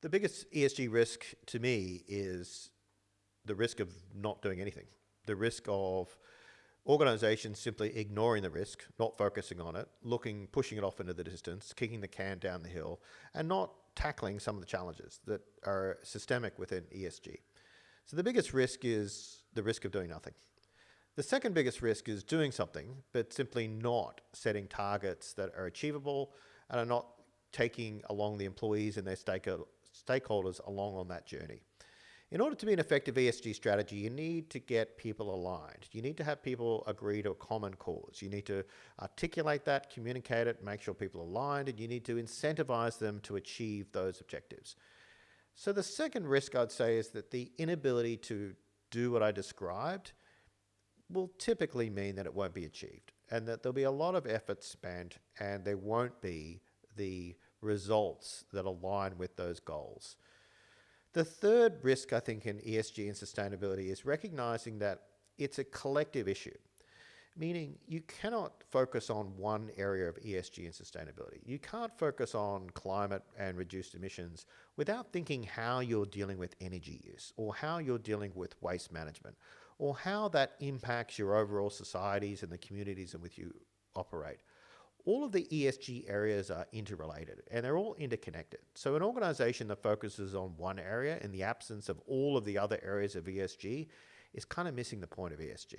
The biggest ESG risk to me is the risk of not doing anything. The risk of organizations simply ignoring the risk, not focusing on it, pushing it off into the distance, kicking the can down the hill, and not tackling some of the challenges that are systemic within ESG. So the biggest risk is the risk of doing nothing. The second biggest risk is doing something, but simply not setting targets that are achievable and are not taking along the employees and their stakeholders along on that journey. In order to be an effective ESG strategy, you need to get people aligned. You need to have people agree to a common cause. You need to articulate that, communicate it, make sure people are aligned, and you need to incentivize them to achieve those objectives. So the second risk I'd say is that the inability to do what I described will typically mean that it won't be achieved, and that there'll be a lot of effort spent and there won't be the results that align with those goals. The third risk, I think, in ESG and sustainability is recognizing that it's a collective issue, meaning you cannot focus on one area of ESG and sustainability. You can't focus on climate and reduced emissions without thinking how you're dealing with energy use, or how you're dealing with waste management, or how that impacts your overall societies and the communities in which you operate. All of the ESG areas are interrelated and they're all interconnected. So an organization that focuses on one area in the absence of all of the other areas of ESG is kind of missing the point of ESG.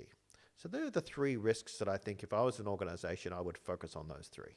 So there are the three risks that I think if I was an organization, I would focus on those three.